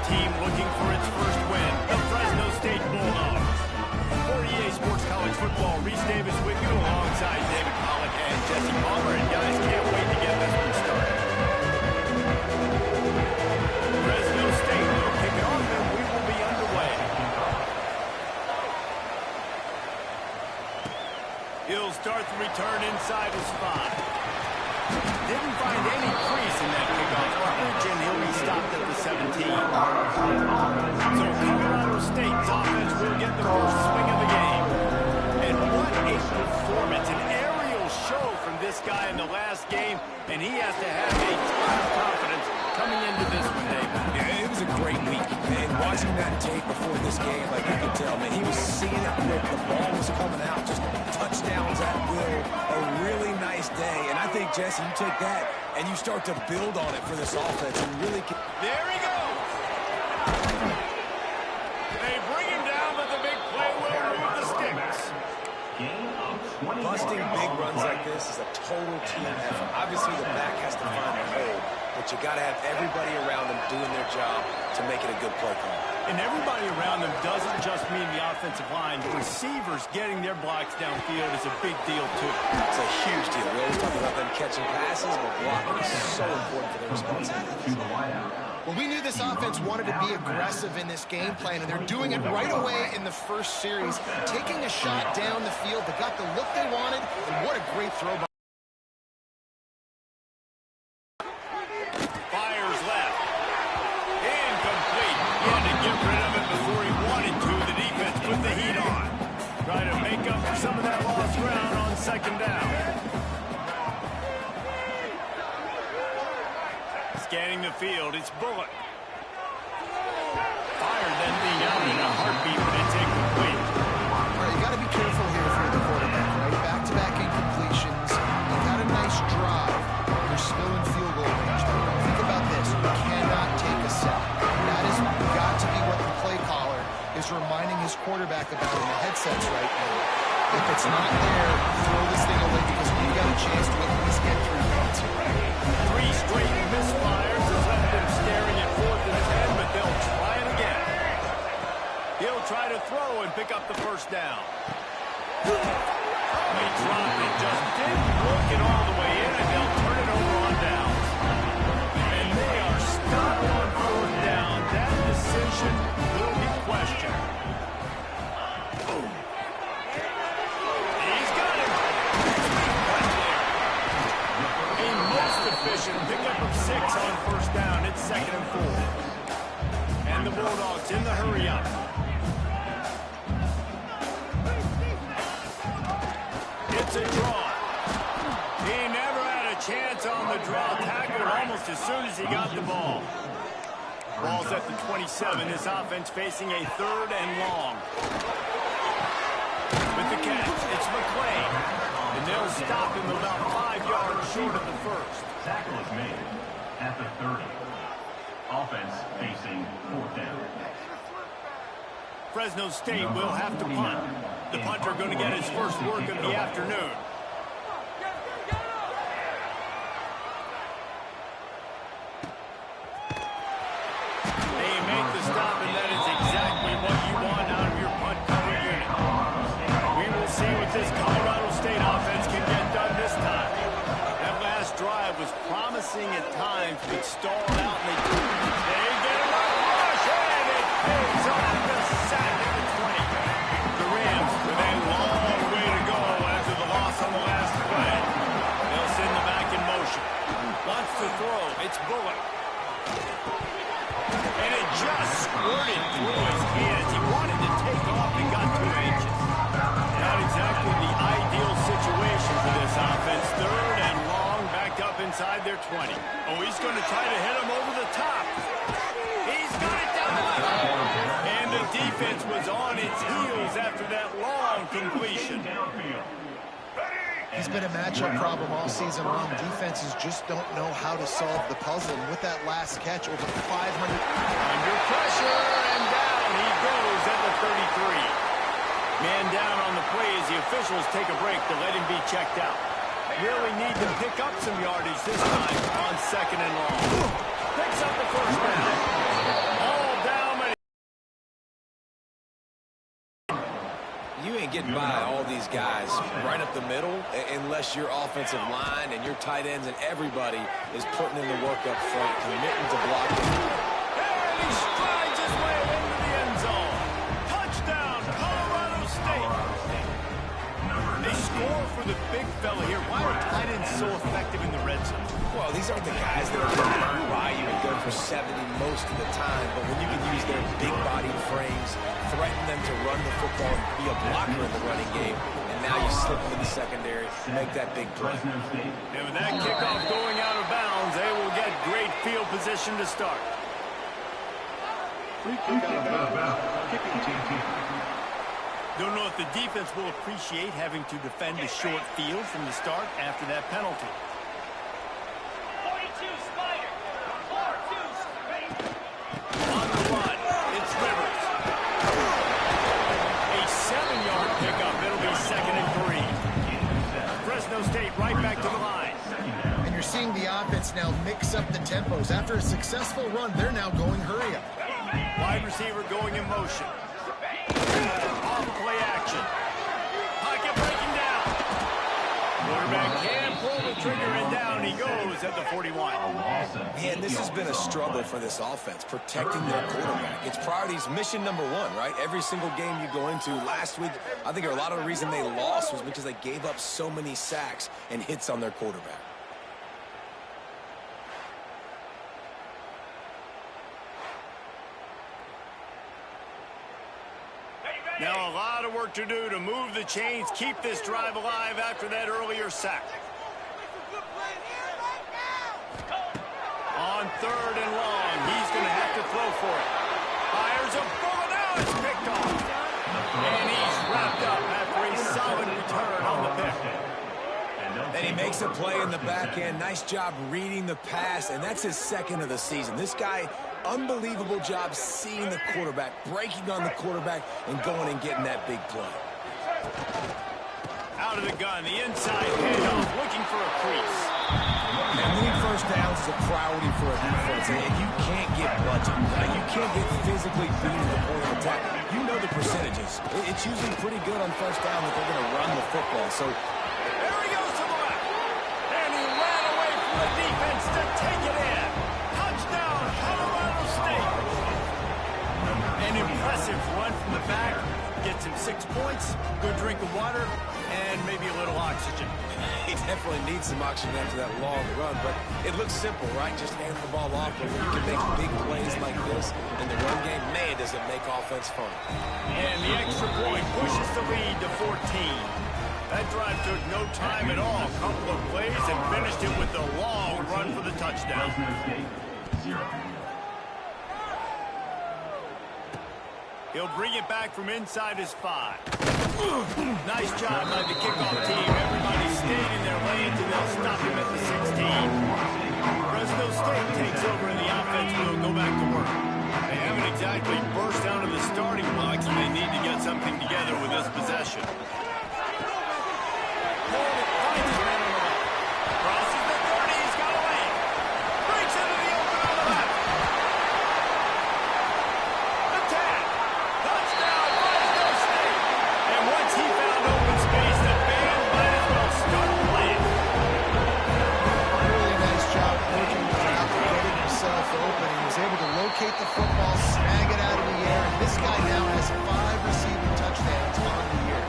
team looking for its first win, the Fresno State Bulldogs. For EA Sports College Football, Reese Davis with you alongside David Pollack and Jesse Palmer. And guys, can't wait to get this one started. Fresno State will kick it off and we will be underway. He'll start the return inside his spot. Didn't find any crease in that kickoff coverage, and he'll be stopped at the 17. So Colorado State's offense will get the first swing of the game. And what a performance, an aerial show from this guy in the last game, and he has to have a ton of confidence coming into this one, Dave. Yeah, it was a great week, and watching that tape before this game, like you could tell, man, he was seeing it quick. The ball was coming out, just touchdowns at will. A really nice day, and I think, Jesse, you take that and you start to build on it for this offense and really... There he goes! They bring him down, but the big play will move the sticks. Busting big runs like this is a total team effort. Obviously, the back has to find the hole, but you got to have everybody around them doing their job to make it a good play call. And everybody around them doesn't just mean the offensive line. The receivers getting their blocks downfield is a big deal, too. It's a huge deal. We always talk about them catching passes, but blocking is so important for their responsibilities. Well, we knew this offense wanted to be aggressive in this game plan, and they're doing it right away in the first series. Taking a shot down the field, they got the look they wanted, and what a great throw by. Fires left. Incomplete. He had to get rid of it before he wanted to. The defense put the heat on. Try to make up for some of that lost ground on second down. Scanning the field, it's Bullock. Fired that thing out in a heartbeat, but it's incomplete. All right, you got to be careful here if you're the quarterback, right? Back-to-back incompletions. You've had a nice drive. You're still in field goal range. Think about this. You cannot take a sack. That has got to be what the play caller is reminding his quarterback about in the headsets right now. If it's not there, throw this thing away because we've got a chance to at least get 3 points here. 3 straight misfires has left them staring at 4th and 10, but they'll try it again. He'll try to throw and pick up the first down. They dropped it, just didn't look it all the way in, and they'll turn it over on downs. And they are stopped on 4th down. That decision will be questioned. He's got him. A most efficient pickup of 6 on first down. It's 2nd and 4. And the Bulldogs in the hurry-up. It's a draw. He never had a chance on the draw. Tackled almost as soon as he got the ball. Ball's at the 27. This offense facing a 3rd and long. With the catch, it's McClain. And they'll stop him about 5 yards short of the first. Tackle is made at the 30. Offense facing 4th down. Fresno State will have to punt. The punter going to get his first work of the afternoon. They make the stop, and that is exactly what you want out of your punt cover unit. We will see what this Colorado State offense can get done this time. That last drive was promising at times, but stalled out, and they get it right. Rush, and it pays off the sack at the 20. The Rams with a long way to go after the loss on the last play. They'll send them back in motion. Wants to throw. It's Bullock. And it just squirted through his hands. He wanted to take off and got too anxious. Not exactly the ideal situation for this offense. 3rd and long, backed up inside their 20. Oh, he's going to try to hit him over the top. He's got it down. And the defense was on its heels after that long completion. He's been a matchup problem all season long. Defenses just don't know how to solve the puzzle. And with that last catch, over 500. Under pressure, and down he goes at the 33. Man down on the play as the officials take a break to let him be checked out. Really need to pick up some yardage this time on 2nd and long. Picks up the first down. All can't get by all these guys right up the middle unless your offensive line and your tight ends and everybody is putting in the work up front, committing to blocking. And he strides his way into the end zone. Touchdown, Colorado State. They score for the big fella here. Why are tight ends so effective in the red zone? Well, these aren't the guys that are going to buy you and go for 70 most of the time, but when you can use their big-bodied frames, threaten them to run the football and be a blocker in the running game, and now you slip them in the secondary and make that big play. And with that kickoff going out of bounds, they will get great field position to start. Don't know if the defense will appreciate having to defend a short field from the start after that penalty. On the run, it's Rivers. A 7-yard pickup. It'll be 2nd and 3. Fresno State right back to the line. And you're seeing the offense now mix up the tempos. After a successful run, they're now going hurry up. Wide receiver going in motion. Off play action. Pocket breaking down. Quarterback can pull the trigger and down he goes at the 41. Man, this has been a struggle for this offense, protecting their quarterback. It's priorities, mission number one, right? Every single game you go into. Last week, I think a lot of the reason they lost was because they gave up so many sacks and hits on their quarterback. Now a lot of work to do to move the chains, keep this drive alive after that earlier sack. On 3rd and long, he's going to have to throw for it. Fires a bullet out, it's picked off. And he's wrapped up after a solid return on the pick. And he makes a play in the back end. Nice job reading the pass, and that's his 2nd of the season. This guy, unbelievable job seeing the quarterback, breaking on the quarterback, and going and getting that big play. Out of the gun, the inside handoff, looking for a crease. And winning first downs is a priority for a defense, and you can't get bludgeoned. You can't get physically beaten at the point of attack. You know the percentages. It's usually pretty good on first down that they're going to run the football. So there he goes to the left. And he ran away from the defense to take it in. Touchdown, Colorado State. An impressive run from the back. Gets him 6 points, good drink of water, and maybe a little oxygen. He definitely needs some oxygen after that long run, but it looks simple, right? Just hand the ball off, but when you can make big plays like this in the run game, man, does it make offense fun. And the extra point pushes the lead to 14. That drive took no time at all. A couple of plays and finished it with a long run for the touchdown. He'll bring it back from inside his 5. Nice job by the kickoff team. Everybody stayed in their lanes, and they'll stop him at the 16. Fresno State takes over in the offense. We'll go back to work. They haven't exactly burst out of the starting blocks, and they need to get something together with this possession. Crosses the 30. He's got a lane. Breaks into the open on the left. Locate the football, snag it out of the air, and this guy now has 5 receiving touchdowns on the year.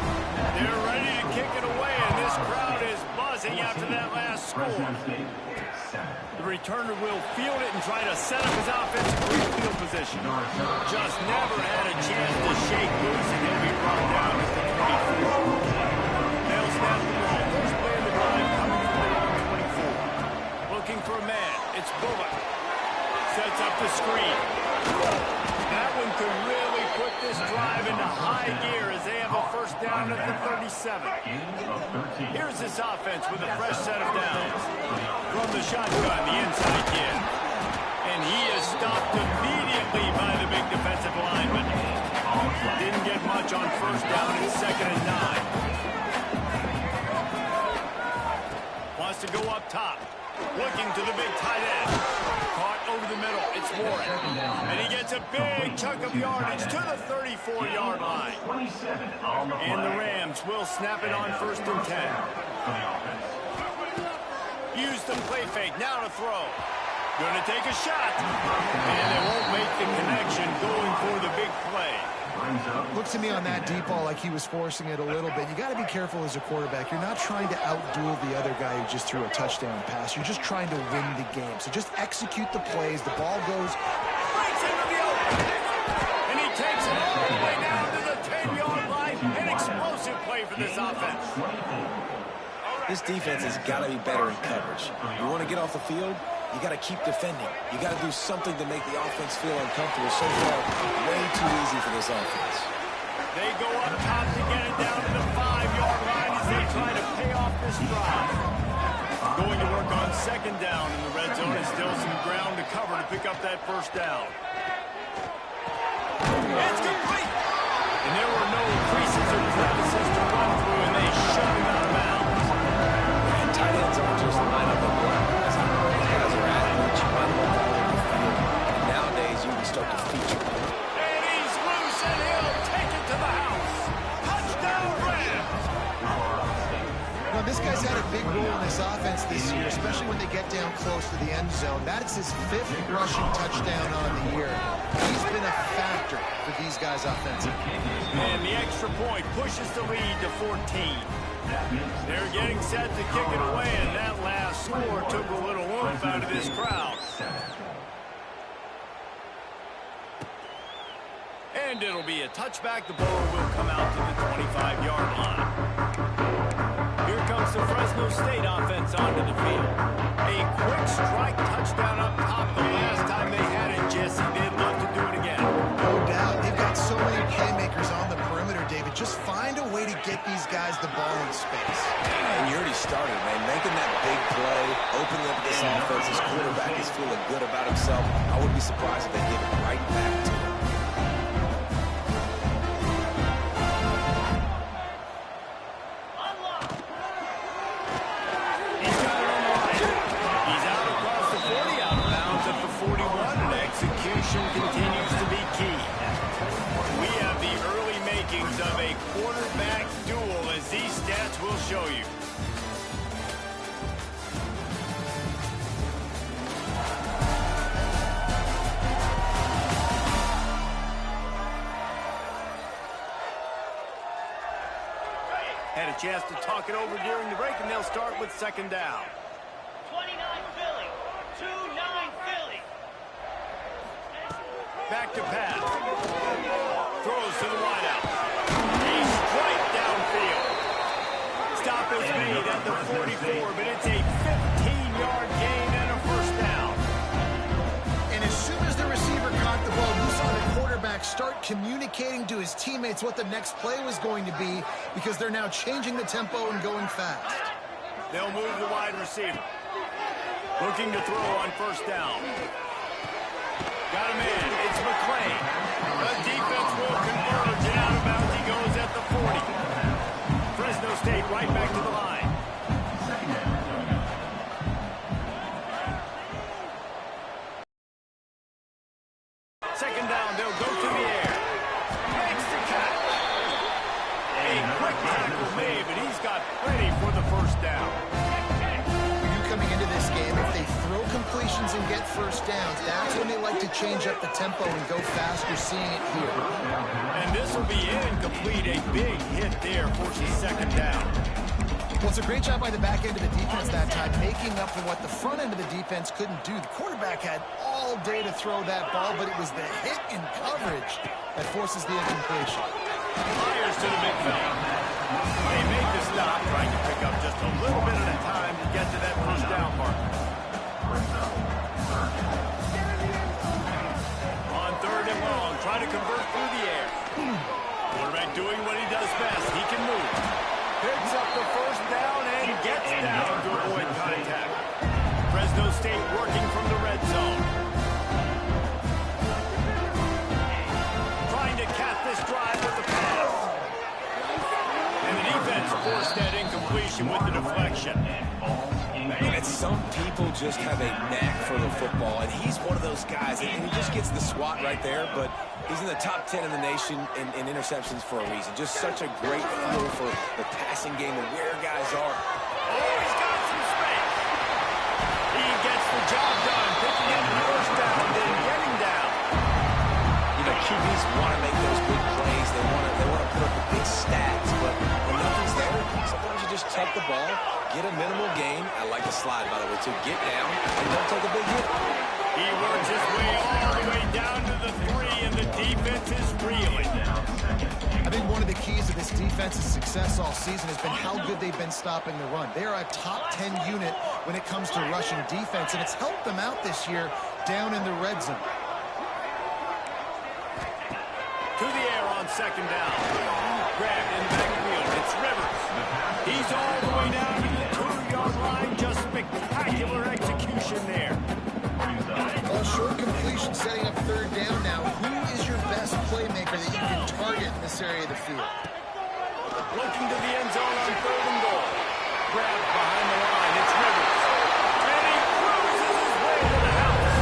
They're ready to kick it away, and this crowd is buzzing after that last score. The returner will field it and try to set up his offense in great field position. Just never had a chance to shake loose, and he'll be brought down at the 24. They'll snap the ball. First play of the drive coming from the 24. Looking for a man. It's Bullock. Sets up the screen. That one could really put this drive into high gear as they have a first down at the 37. Here's this offense with a fresh set of downs. From the shotgun, the inside kid. And he is stopped immediately by the big defensive lineman. Didn't get much on first down. It's 2nd and 9. Wants to go up top. Looking to the big tight end. Caught over the middle. It's Warren. And he gets a big chunk of yardage to the 34-yard line. And the Rams will snap it on 1st and 10. Use the play fake. Now to throw. Going to take a shot. And they won't make the connection going for the big play. Looks to me on that deep ball like he was forcing it a little bit. You got to be careful as a quarterback. You're not trying to outduel the other guy who just threw a touchdown pass. You're just trying to win the game. So just execute the plays. The ball goes. Breaks into the open. And he takes it all the way down to the 10-yard line. An explosive play for this offense. This defense has got to be better in coverage. You want to get off the field? You got to keep defending. You got to do something to make the offense feel uncomfortable. So far, way too easy for this offense. They go up top to get it down to the 5-yard line as they try to pay off this drive. Going to work on 2nd down in the red zone and still some ground to cover to pick up that 1st down. It's complete. And there were no creases or crevices to run through, and they shut him out of bounds. And tight ends aren't just line up and block. Nowadays, you can start to feature. And he's loose, and he'll take it to the house. Touchdown, Rams! Now, this guy's had a big role in this offense this year, especially when they get down close to the end zone. That's his 5th rushing touchdown on the year. He's been a factor for these guys offensively. And the extra point pushes the lead to 14. They're getting set to kick it away, and that last score took a little oomph out of this crowd. And it'll be a touchback. The ball will come out to the 25-yard line. Here comes the Fresno State offense onto the field. A quick strike touchdown up top the last time they had it, Jesse. They'd love to do it again. No doubt. They've got so many playmakers on the perimeter, David. Just find a way to get these guys the ball in space. And you already started, man. Making that big play, opening up this offense. This quarterback is feeling good about himself. I wouldn't be surprised if they give it right back to him. Continues to be key. We have the early makings of a quarterback duel, as these stats will show you. Had a chance to talk it over during the break, and they'll start with 2nd down. 29 Philly, 2-9 Philly. Back to pass. Throws to the wideout. A strike downfield. Stop is made at the 44, but it's a 15-yard gain and a 1st down. And as soon as the receiver caught the ball, you saw the quarterback start communicating to his teammates what the next play was going to be, because they're now changing the tempo and going fast. They'll move the wide receiver. Looking to throw on 1st down. Got him in. It's McClain. The defense will converge, and out of bounds he goes at the 40. Fresno State right back to the line. Second down, they'll go to the air. Makes the catch. A quick tackle made, but he's got plenty for the 1st down. Coming into this game, if they throw completions and get 1st downs, that's when they like to change up the tempo and go fast. You're seeing it here. And this will be incomplete. A big hit there forces 2nd down. Well, it's a great job by the back end of the defense that time, making up for what the front end of the defense couldn't do. The quarterback had all day to throw that ball, but it was the hit in coverage that forces the incompletion. Fires to the midfield. They make the stop, trying to pick up just a little bit at a time to get to that 1st down mark. On 3rd and long, try to convert through the air. Quarterback doing what he does best. He can move. Picks up the 1st down and gets down to avoid contact. Fresno State working from the red zone. Trying to cap this drive with the pass. And the defense forced that incompletion with the deflection. And some people people just have a knack for the football, and he's one of those guys, and he just gets the swat right there, but he's in the top 10 in the nation in interceptions for a reason. Just such a great feel for the passing game and where guys are. Oh, he's got some space. He gets the job done, picking up the first down, then getting down. You know, QBs want to make those big plays. They want to put up the big stats, but when nothing's there, sometimes you just tuck the ball, get a minimal gain. I like the slide, by the way, too. Get down and don't take a big hit. He works his way all the way down to the 3, and the defense is reeling. I think one of the keys to this defense's success all season has been how good they've been stopping the run. They are a top 10 unit when it comes to rushing defense, and it's helped them out this year down in the red zone. To the air on second down. Grabbed in the backfield. It's Rivers. He's all the way down to the 2-yard line. Just spectacular execution there. Well, short completion setting up third down now. Who is your best playmaker that you can target in this area of the field? Looking to the end zone on 3rd and goal. Grabbed behind the line. It's Rivers. And he cruises his way to the house.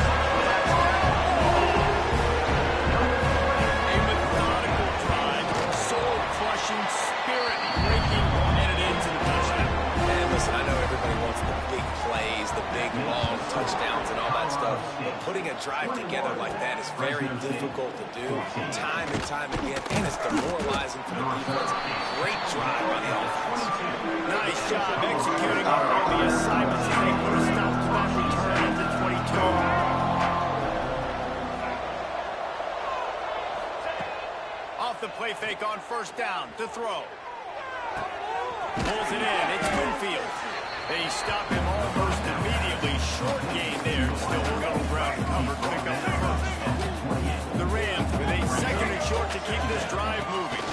A methodical drive. Soul-crushing, spirit-breaking, and it ends in a touchdown. And listen, I know everybody wants the big plays, the big, long touchdowns and all that stuff, but putting a drive together like that is very difficult to do time and time again, and it's demoralizing for the defense. Great drive by the offense. Nice job executing on all the assignments as they put a stop to that return at the 22. Off the play fake on first down to throw. Pulls it in. It's Winfield. They stop him almost immediately. Short gain there. Still a little ground covered. Pick up the first. The Rams with a second and short to keep this drive moving.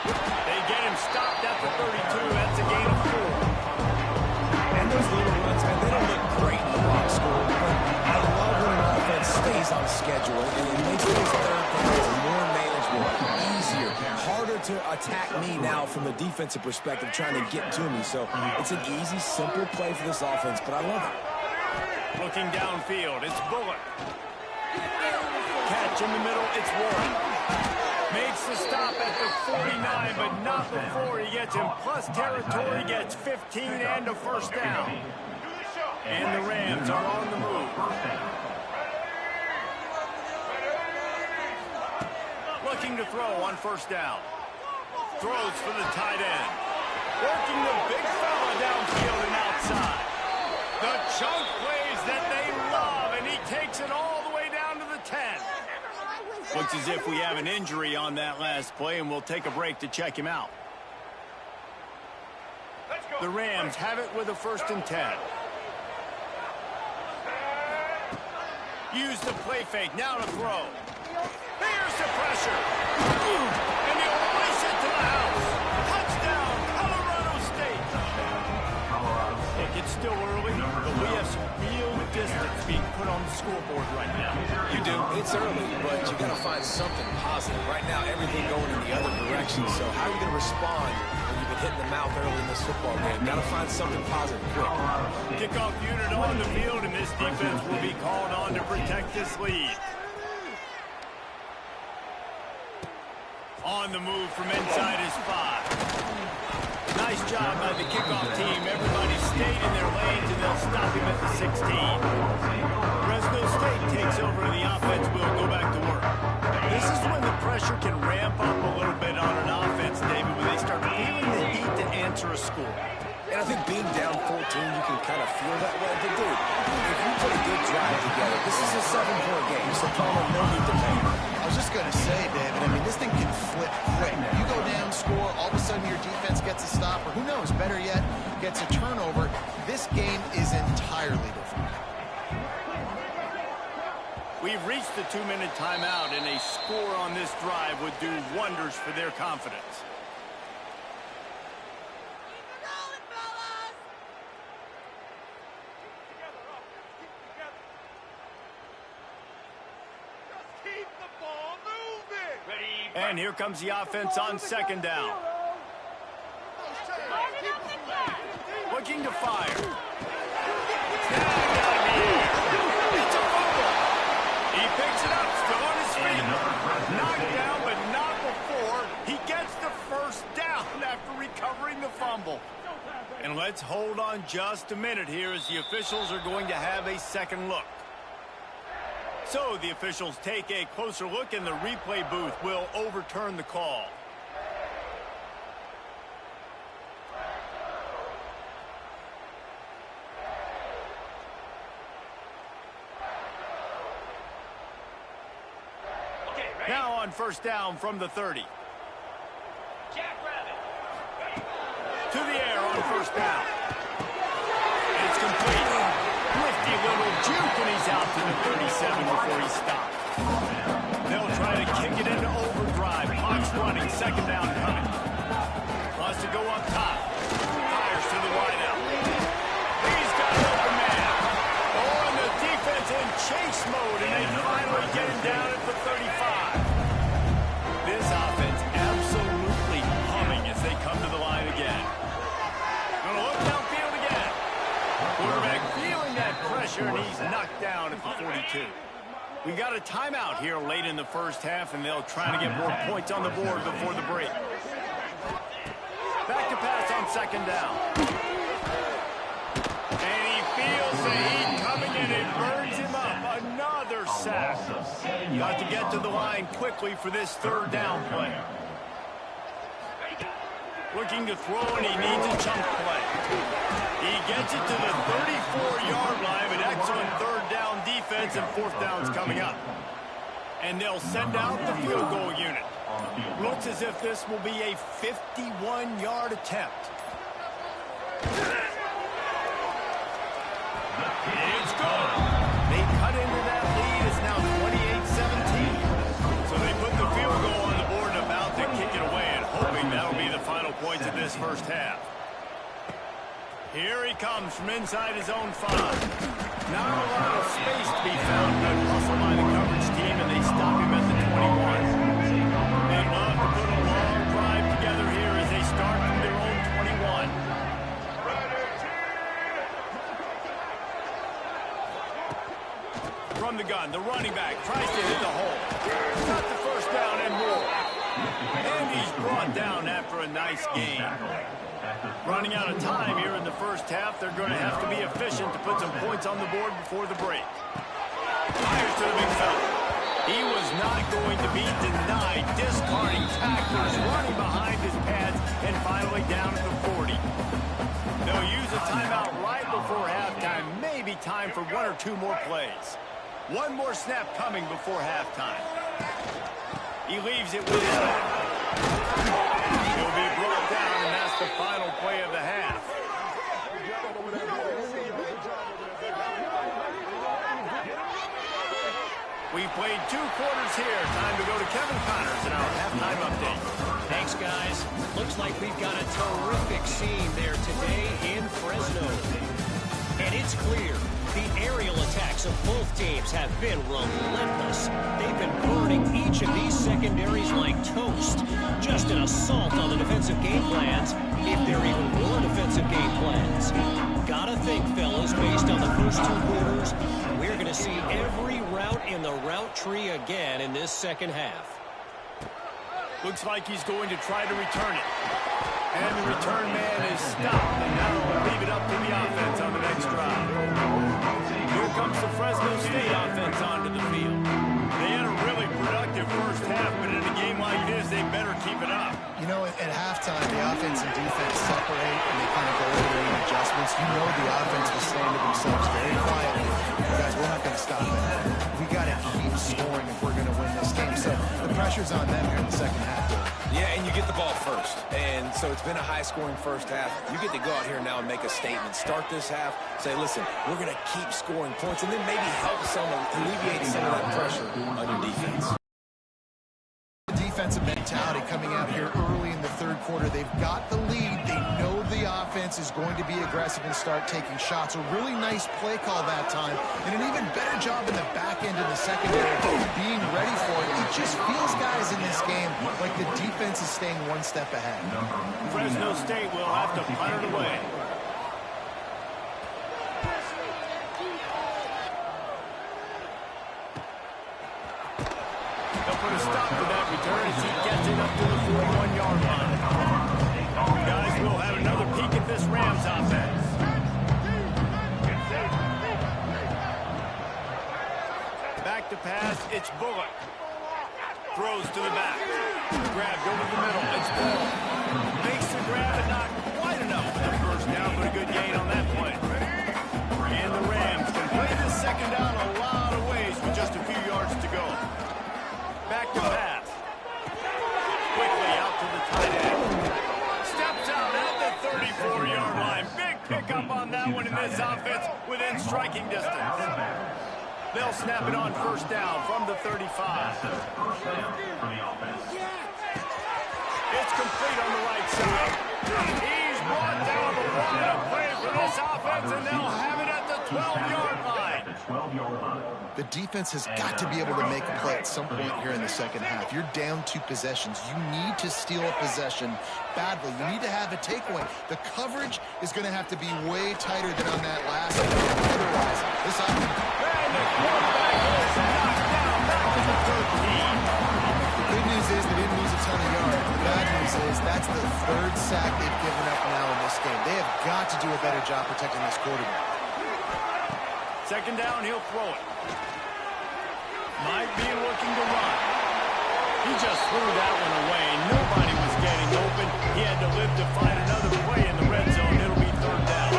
They get him stopped at the 32. That's a gain of 4. And those little runs, man, they don't look great in the box score, but I love when an offense stays on schedule, and it makes those third downs more manageable, easier, harder to attack me now from the defensive perspective, trying to get to me. So it's an easy, simple play for this offense, but I love it. Looking downfield, it's Bullock. Catch in the middle, it's Warren. Makes the stop at the 49, but not before he gets in plus territory, gets 15 and a first down. And the Rams are on the move. Looking to throw on first down. Throws for the tight end. Working the big fella downfield and outside. The chunk plays that they love, and he takes it all the way down to the 10. Looks as if we have an injury on that last play, and we'll take a break to check him out. The Rams have it with a 1st and 10. Use the play fake, now to throw. Here's the pressure. And he'll race it to the house. Touchdown, Colorado State. Look, it's still early, but we have some real distance being put on the scoreboard right now. You do. It's early, but you got to find something positive. Right now, everything going in the other direction. So how are you going to respond when you've been hitting the mouth early in this football game? Got to find something positive quick. Kickoff unit on the field, and this defense will be called on to protect this lead. On the move from inside his 5. Nice job by the kickoff team. Everybody stayed in their lanes, and they'll stop him at the 16. Fresno State takes over, and the offense will go back to work. This is when the pressure can ramp up a little bit on an offense, David, when they start feeling the heat to answer a score. And I think being down 14, you can kind of feel that way. But, dude, if you put a good drive together, this is a 7-point game, so Palmer, no need to panic. I was just going to say, David, I mean, this thing can flip quick. You go down, score, all of a sudden your defense gets a stop, or who knows, better yet, gets a turnover. This game is entirely different. We've reached the 2-minute timeout, and a score on this drive would do wonders for their confidence. And here comes the offense on 2nd down. Looking to fire. Now And let's hold on just a minute here as the officials are going to have a second look. So the officials take a closer look and the replay booth will overturn the call. Okay, ready? Now on first down from the 30. Jackrabbit. To the air on first down. It's complete. Nifty little juke, and he's out to the 37 before he stopped. They'll try to kick it into overdrive. Clock's running. Second down coming. Wants to go up top. Fires to the wideout. He's got an open man. Oh, and the defense in chase mode, and they finally get him down at the 35. This offense absolutely humming as they come to the line again. Gonna look downfield again. Quarterback feeling that pressure, and he's knocked down at the 42. We got a timeout here late in the first half, and they'll try to get more points on the board before the break. Back to pass on second down. And he feels the heat coming, and it burns him up. Another sack. Got to get to the line quickly for this third down play. Looking to throw, and he needs a chunk play. He gets it to the 34-yard line, an excellent third down defense, and fourth down's coming up. And they'll send out the field goal unit. Looks as if this will be a 51-yard attempt. It's good. They cut into that lead. It's now 28-17. So they put the field goal on the board and about to kick it away, and hoping that'll be the final points of this first half. Here he comes from inside his own 5. Not a lot of space to be found. Good hustle by the coverage team, and they stop him at the 21. They'd love to put a long drive together here as they start from their own 21. From the gun, the running back tries to hit the hole. Got the first down and more. And he's brought down after a nice gain. Running out of time here in the first half. They're going to have to be efficient to put some points on the board before the break. Fires to the big fella. He was not going to be denied. Discarding tacklers, running behind his pads, and finally down at the 40. They'll use a timeout right before halftime. Maybe time for one or two more plays. One more snap coming before halftime. He leaves it with his own. He'll be brought down, and that's the final play of the half. We played 2 quarters here. Time to go to Kevin Connors in our halftime update. Thanks, guys. Looks like we've got a terrific scene there today in Fresno. And it's clear the aerial attacks of both teams have been relentless. They've been burning each of these secondaries like toast. Just an assault on the defensive game plans, if there even were defensive game plans. Gotta think, fellas, based on the first 2 quarters, we're going to see every route in the route tree again in this second half. Looks like he's going to try to return it. And the return man is stopped, and now we'll leave it up to the offense on the next drive. Here comes the Fresno State offense onto the field. They had a really productive first half, but in a game like this, they better keep it up. You know, at halftime, the offense and defense separate, and they kind of go over their adjustments. You know the offense was saying to themselves very quietly, guys, we're not going to stop it. We got to keep scoring if we're going to win this game. So the pressure's on them here in the second half. Yeah, and you get the ball first. And so it's been a high-scoring first half. You get to go out here now and make a statement. Start this half, say, listen, we're going to keep scoring points, and then maybe help alleviate some of that pressure on your defense. Defensive mentality coming out here early in the third quarter. They've got the lead. They know the offense is going to be aggressive and start taking shots. A really nice play call that time, and an even better job in the back end of the secondary being ready for it. It just feels, guys, in this game like the defense is staying one step ahead. Fresno State will have to punt it away. They'll put a stop to that return as he gets it up to the 41-yard line. Guys, we'll have another peek at this this Rams offense. Back to pass, it's Bullock. Throws to the back. Grabbed over the middle, it's Ball. Makes the grab and not quite enough for the first down, but a good gain on that play. And the Rams can play this second down a lot of ways with just a few yards to go. Back to pass. Quickly out to the tight end. Steps out at the 34-yard line. Big pickup on that one in this offense within striking distance. They'll snap it on first down from the 35. It's complete on the right side. He's brought down the one to play for this offense, and they'll have it at the 12-yard line. The defense has got to be able to make a play at some point here in the second half. You're down 2 possessions. You need to steal a possession badly. You need to have a takeaway. The coverage is going to have to be way tighter than on that last one. Otherwise, this offense... And the quarterback is knocked down back to the 13. The good news is they didn't lose a ton of yards. The bad news is that's the 3rd sack they've given up now in this game. They have got to do a better job protecting this quarterback. Second down, he'll throw it. Might be looking to run. He just threw that one away. Nobody was getting open. He had to live to find another play in the red zone. It'll be 3rd down.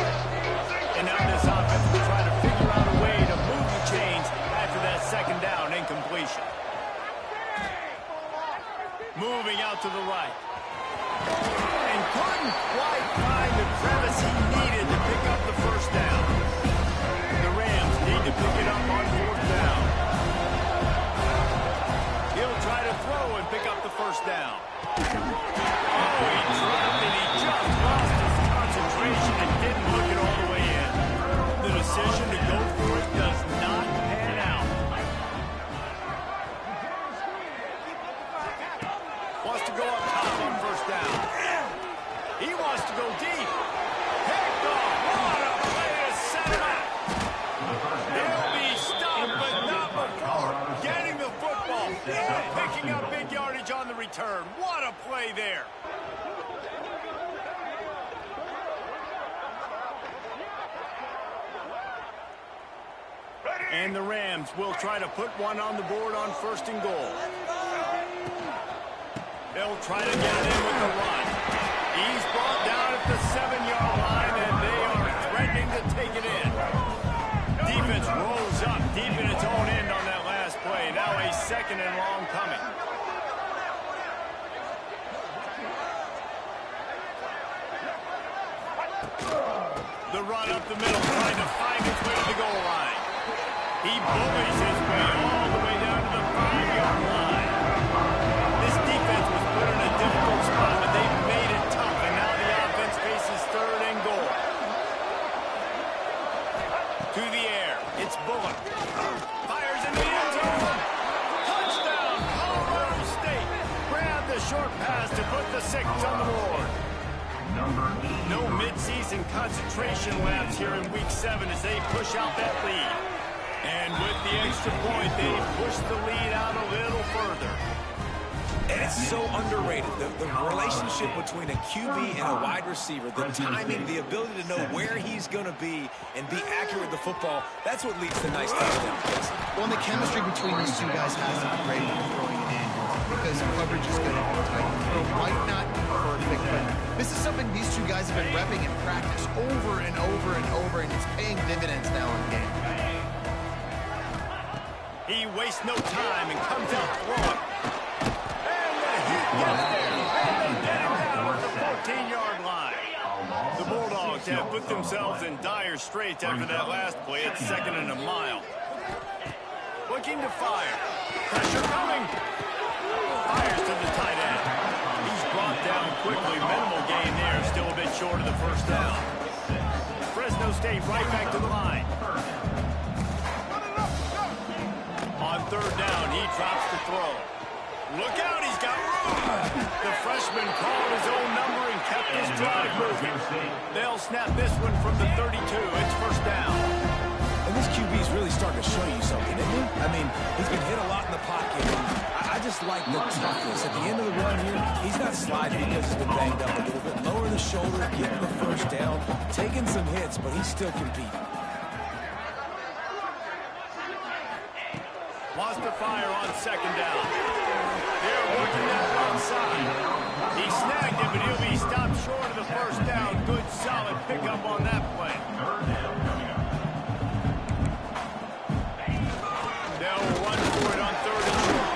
And now this offense will try to figure out a way to move the chains after that second down incompletion. Moving out to the right. And couldn't quite find the crevice he needed to pick up the first down. The Rams need to pick it up on 4th down. He'll try to throw and pick up the first down. Oh, he dropped it. He just lost his concentration and didn't look it all the way in. The decision to go for it does not pan out. Wants to go up top on first down. He wants to go deep. Picked off. What a play to set it up. They'll be stopped, but not before getting the football. Picking up big yardage on the return. What a play there. And the Rams will try to put one on the board on 1st and goal. They'll try to get it in with the run. He's brought down at the 7-yard line, and they are threatening to take it in. Defense rolls up deep in its own end on that last play. Now a 2nd and long coming. The run up the middle, trying to find its way to the goal line. He bullies his way all the way down to the 5-yard line. This defense was put in a difficult spot, but they've made it tough, and now the offense faces 3rd and goal. To the air, it's Bullock. Fires in the end zone. Touchdown, Colorado State. Grab the short pass to put the 6 on the board. No midseason concentration lapse here in Week 7 as they push out that lead. And with the extra point, they push the lead out a little further. And it's so underrated. The relationship between a QB and a wide receiver, the timing, the ability to know where he's going to be and be accurate with the football, that's what leads to nice touchdowns. Well, and the chemistry between these 2 guys has to be great when throwing it in because coverage is going to be tight. The throw might not be perfect, but this is something these 2 guys have been repping in practice over and over and over, and it's paying dividends now in the game. He wastes no time and comes out throwing. And the Heat gets there. And they get him down at the 14-yard line. The Bulldogs have put themselves in dire straits after that last play. It's 2nd and a mile. Looking to fire. Pressure coming. Fires to the tight end. He's brought down quickly. Minimal gain there. Still a bit short of the first down. Fresno State right back to the line. On 3rd down, he drops the throw. Look out, he's got room. The freshman called his own number and kept his drive moving. They'll snap this one from the 32. It's first down. And this QB's really starting to show you something, isn't he? I mean, he's been hit a lot in the pocket. I just like the toughness. At the end of the run here, he's not sliding because he's been banged up a little bit. Lower the shoulder, getting the first down, taking some hits, but he's still competing. Wants to fire on second down. They're working that one side. He snagged it, but he'll be stopped short of the first down. Good, solid pickup on that play. They'll run for it on third and short.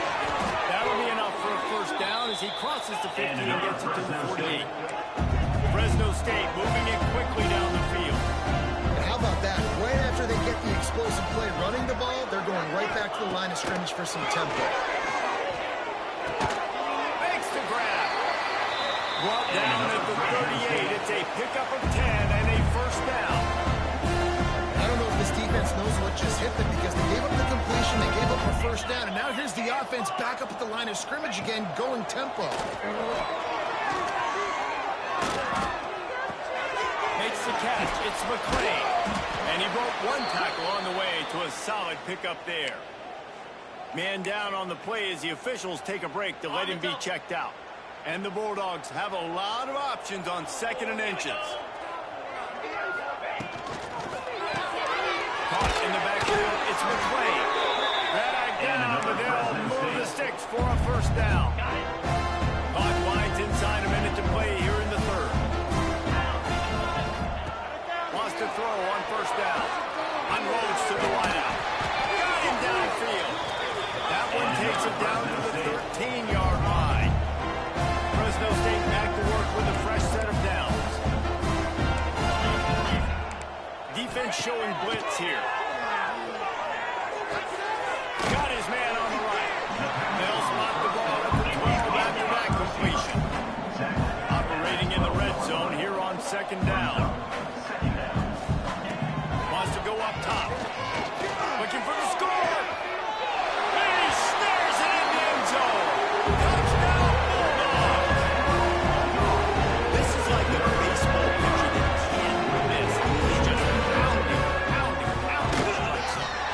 That'll be enough for a first down as he crosses the 50 and gets it to the 48. Fresno State moving it quickly down the field. And how about that? Right after they get the explosive play running the ball, they're going right back to the line of scrimmage for some tempo. Makes the grab. Brought down at the 38. It's a pickup of 10 and a first down. I don't know if this defense knows what just hit them because they gave up the completion, they gave up a first down, and now here's the offense back up at the line of scrimmage again, going tempo. Makes the catch. It's McClain. And he broke one tackle on the way to a solid pickup there. Man down on the play as the officials take a break to let him be checked out. And the Bulldogs have a lot of options on second and inches. Caught in the backfield, it's McClain. Dragged down, but they'll move the sticks for a first down. Clock winds inside, a minute to play here in the third. Wants to throw on first down. Unloads to the wideout. Got him downfield. That one takes him down to the 13-yard line. Fresno State back to work with a fresh set of downs. Defense showing blitz here. Got his man on the right. They'll spot the ball at the 12 after that completion. Operating in the red zone here on second down. Wants to go up top. Looking for the score. And he snares it in the end zone. Touchdown, Bulldogs. This is like a baseball pitcher that can't miss. He's just pounding.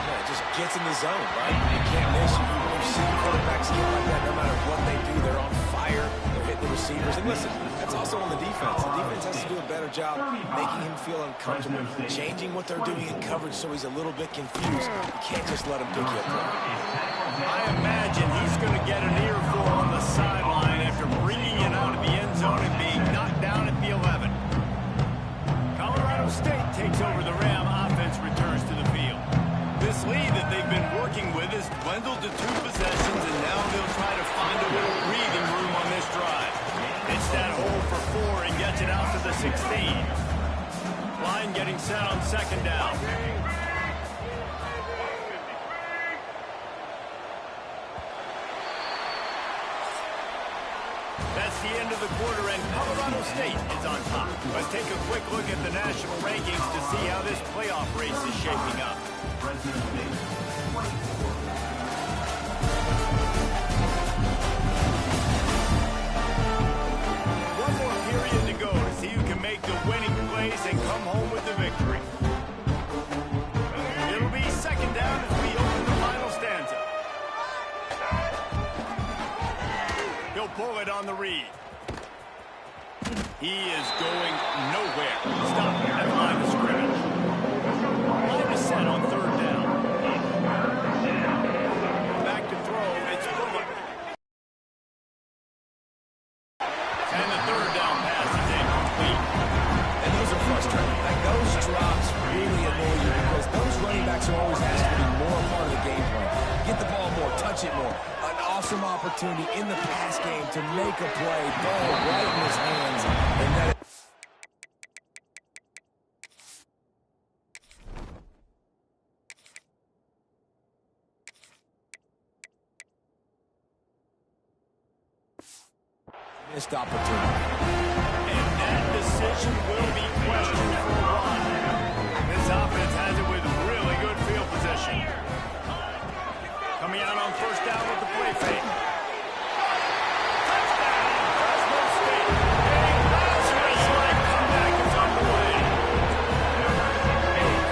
Yeah, just gets in the zone, right? You can't miss. You've seen quarterbacks get like that no matter what they do. They're on fire. They're hitting the receivers. And listen, that's also on the defense. The defense has to do a better job making him feel uncomfortable, changing what they're doing in coverage so he's a little bit confused. You can't just let him pick you apart. I imagine he's going to get an earful on the sideline after bringing it out of the end zone and being knocked down at the 11. Colorado State takes over the Ram. Offense returns to the field. This lead that they've been working with has dwindled to 2 possessions, and now they'll try to find a little breathing room on this drive. It's that hole for 4 and gets it out to the 16. Line getting set on second down. That's the end of the quarter, and Colorado State is on top. Let's take a quick look at the national rankings to see how this playoff race is shaping up. One more period to go to see who can make the winning plays and come home with the victory. It'll be second down as we open the final stanza. He'll pull it on the read. He is going nowhere. Stop at the line of scrimmage. Line is set on third down. Back to throw. It's Bullock. And the third down pass is incomplete. And those are frustrating. Like, those drops really annoy you because those running backs are always asked to be more a part of the game plan. Get the ball more, touch it more. An awesome opportunity in the pass game to make a play. Ball right in his hands. And that missed opportunity. And that decision will be questioned for a while. This offense has it with really good field position. Coming out on first down with the play fake. Touchdown, Fresno State. A Lazarus-like comeback is underway.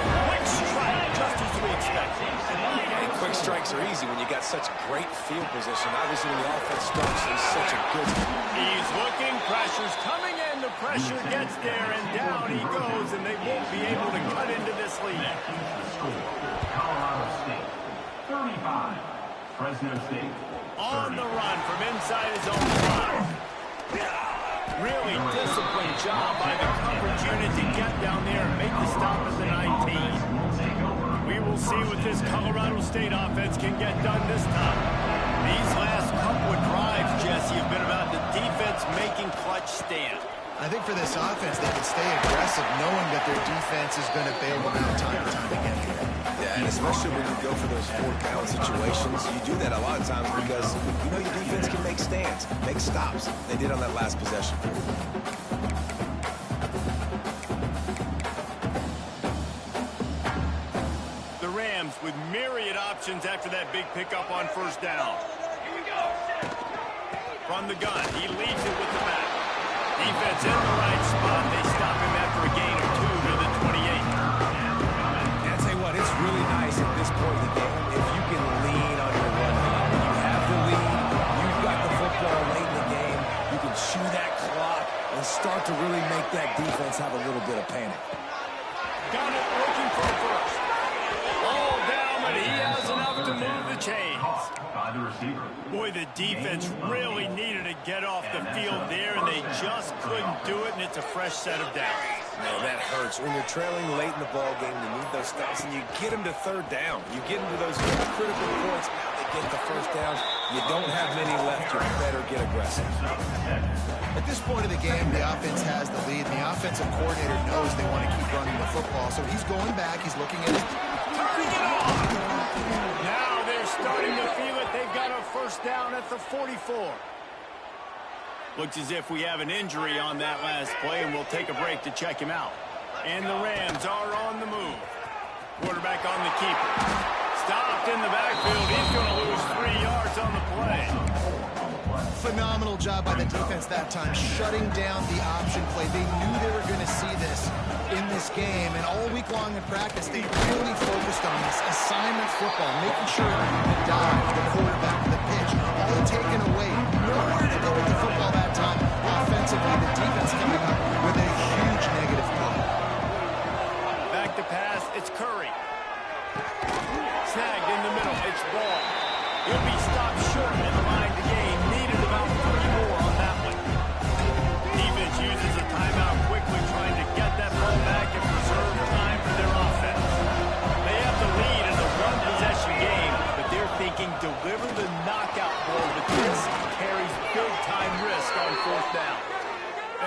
A quick strike just as field position. Obviously, when the offense starts, he's such a good... He's looking, pressure's coming in, the pressure gets there, and down he goes, and they won't be able to cut into this lead. The score, Colorado State, 35. Fresno State, 30. On the run from inside his own 5. Really disciplined job by the coverage unit to get down there and make the stop at the 19. We will see what this Colorado State offense can get done this time. These last couple of drives, Jesse, have been about the defense making clutch stand. I think for this offense, they can stay aggressive knowing that their defense is going to bail them out time and time again. Yeah, and especially when you go for those 4-down situations, you do that a lot of times because you know your defense can make stands, make stops. They did on that last possession. The Rams with myriad options after that big pickup on first down. From the gun, he leads it with the back. Defense in the right spot. They stop him after a gain of 2 to the 28. And I tell you what, it's really nice at this point in the game if you can lean on your run game. When you have the lead, you've got the football late in the game, you can chew that clock and start to really make that defense have a little bit of panic. Got it, looking for first. All down, but he has enough to move the chains. By the receiver. Boy, the defense really needed to get off the field there, and they just couldn't do it, and it's a fresh set of downs. Man, that hurts. When you're trailing late in the ball game, you need those stops, and you get them to third down. You get them to those critical points. They get the first down. You don't have many left. You better get aggressive. At this point of the game, the offense has the lead, and the offensive coordinator knows they want to keep running the football, so he's going back. He's looking at it. Turning it on! Now they're starting to feel it. They've got a first down at the 44. Looks as if we have an injury on that last play, and we'll take a break to check him out. And the Rams are on the move. Quarterback on the keeper. Stopped in the backfield. He's going to lose 3 yards on the play. Phenomenal job by the defense that time, shutting down the option play. They knew they were going to see this in this game, and all week long in practice, they really focused on this assignment football, making sure the dive, the quarterback, the pitch, all taken away. Nowhere to go with the football that time. Offensively, the defense coming up with a huge negative play. Back to pass, it's Curry. Snagged in the middle, it's Ball. He'll be stopped short in the line to gain. Needed about 30 more on that one. Defense uses a timeout quickly, trying to get that ball back and preserve time for their offense. They have the lead in the one-possession game, but they're thinking deliver the knockout ball, but this carries big-time risk on fourth down.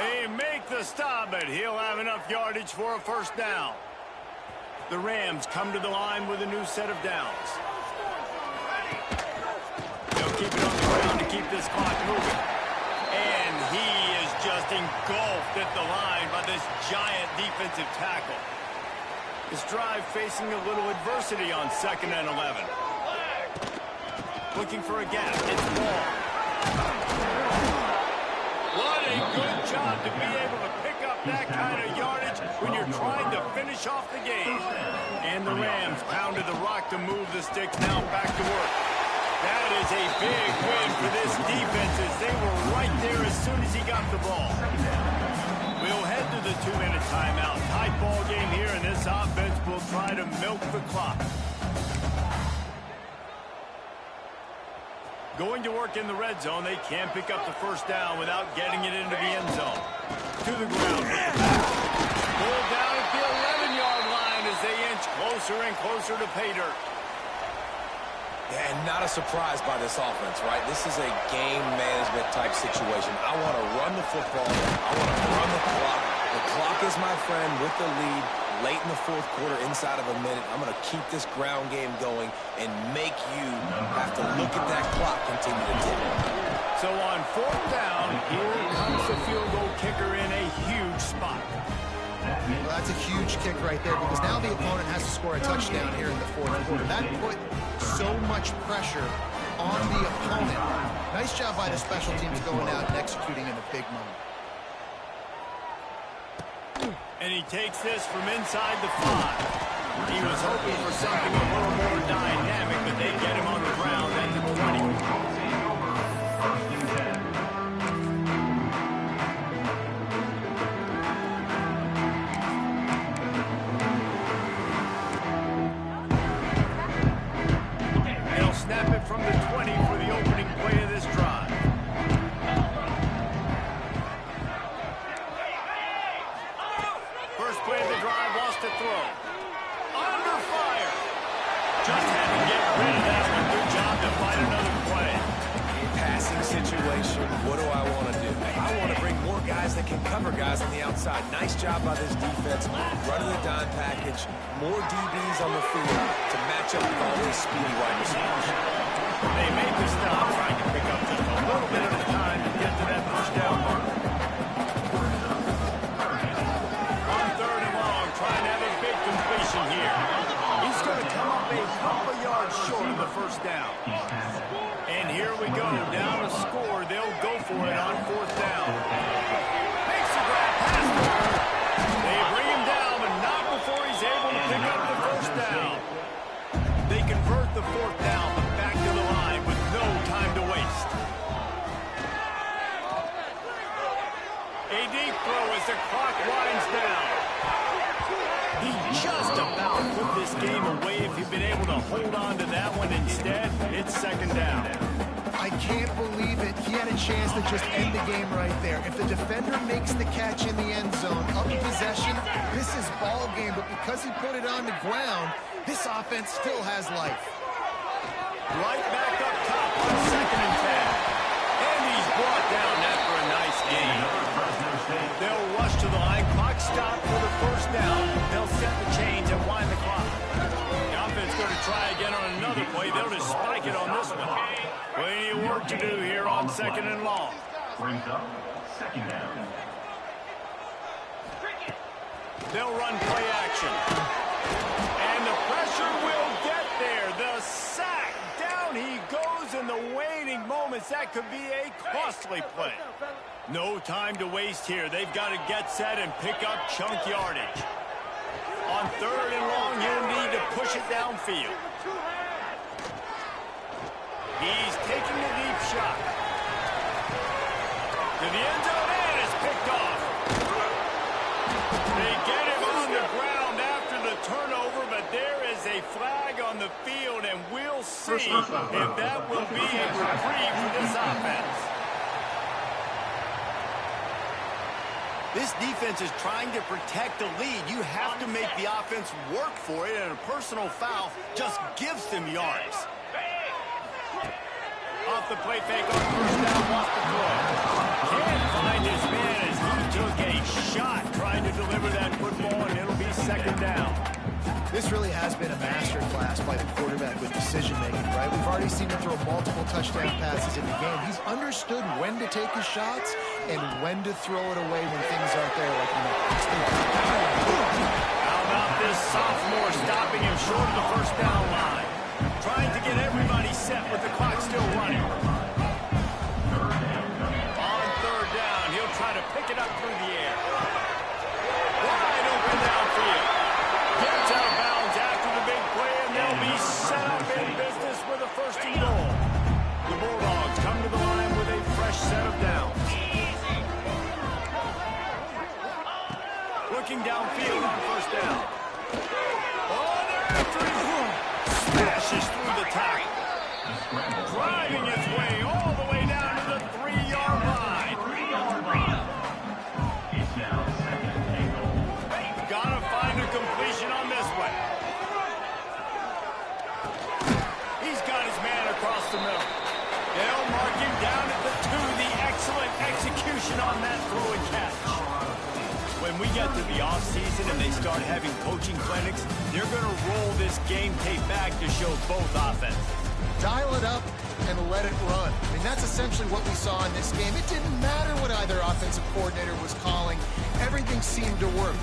They make the stop, but he'll have enough yardage for a first down. The Rams come to the line with a new set of downs. They'll keep it on the ground to keep this clock moving. And he is just engulfed at the line by this giant defensive tackle. This drive facing a little adversity on 2nd and 11. Looking for a gap. It's Ball. What a good job to be able to pick up that kind of yardage when you're trying to finish off the game. And the Rams pounded the rock to move the sticks. Now back to work. That is a big win for this defense as they were right there as soon as he got the ball. We'll head to the 2-minute timeout. Tight ball game here, and this offense will try to milk the clock. Going to work in the red zone, they can't pick up the first down without getting it into the end zone. To the ground with the pass. Pulled down at the 11-yard line as they inch closer and closer to pay dirt. Yeah, and not a surprise by this offense, right? This is a game management type situation. I want to run the football. I want to run the clock. The clock is my friend with the lead. Late in the fourth quarter, inside of a minute, I'm going to keep this ground game going and make you have to look at that clock continue to tick. So on fourth down, here comes the field goal kicker in a huge spot. Well, that's a huge kick right there because now the opponent has to score a touchdown here in the fourth quarter. That put so much pressure on the opponent. Nice job by the special teams going out and executing in a big moment. And he takes this from inside the 5. He was hoping for something a little more dynamic, but they get him on the ground at the 20. what do I want to do? I want to bring more guys that can cover guys on the outside. Nice job by this defense, running the dime package, more DBs on the field to match up with all these speedy wide receivers. They make the stop, trying to pick up just a little bit at a time to get to that first down mark. On 3rd and long, trying to have a big completion here. He's going to come up a couple of yards short of the first down. And here we go, down to score. They'll go for it on 4th down. Makes the grab, pass. They bring him down, but not before he's able to pick up the first down. They convert the 4th down, but back to the line with no time to waste. A deep throw as the clock winds down. He just about put this game away if he'd been able to hold on to that one. Instead, it's 2nd down. I can't believe it. He had a chance to just end the game right there. If the defender makes the catch in the end zone, up possession, this is ball game. But because he put it on the ground, this offense still has life. Right back up top on 2nd and 10. And he's brought down after a nice gain. They'll rush to the line. Clock stop for the first down. They'll set the chains and wind the clock. The offense going to try again on another play. They'll just spike it on this one. Plenty of work to do here on 2nd and long. Brings up 2nd down. They'll run play action. And the pressure will get there. The sack. Down he goes in the waning moments. That could be a costly play. No time to waste here. They've got to get set and pick up chunk yardage. On 3rd and long, he'll need to push it downfield. He's taking a deep shot. To the end zone, and it's picked off. They get him on the ground after the turnover, but there is a flag on the field, and we'll see if that will be a reprieve for this offense. This defense is trying to protect the lead. You have to make the offense work for it, and a personal foul just gives them yards. Off the play fake on 1st down, off the throw. Can't find his man as he took a shot trying to deliver that football, and it'll be 2nd down. This really has been a master class by the quarterback with decision-making, right? We've already seen him throw multiple touchdown passes in the game. He's understood when to take his shots and when to throw it away when things aren't there. Like, How about this sophomore stopping him short of the first down line? Trying to get everybody set with the clock still running. On 3rd down, he'll try to pick it up through the air. Wide open downfield. Gets out of bounds after the big play, and they'll be set up in business with a 1st and goal. The Bulldogs come to the line with a fresh set of downs. Looking downfield on 1st down. Oh, they're after him. Smashes through the tackle. Driving his way all the way down to the 3-yard line. It's now 2nd and goal. Gotta find a completion on this one. He's got his man across the middle. They'll mark him down at the 2. The excellent execution on that throw and catch. When we get to the offseason and they start having coaching clinics, they're going to roll this game tape back to show both offenses. dial it up and let it run. I mean, that's essentially what we saw in this game. It didn't matter what either offensive coordinator was calling. Everything seemed to work.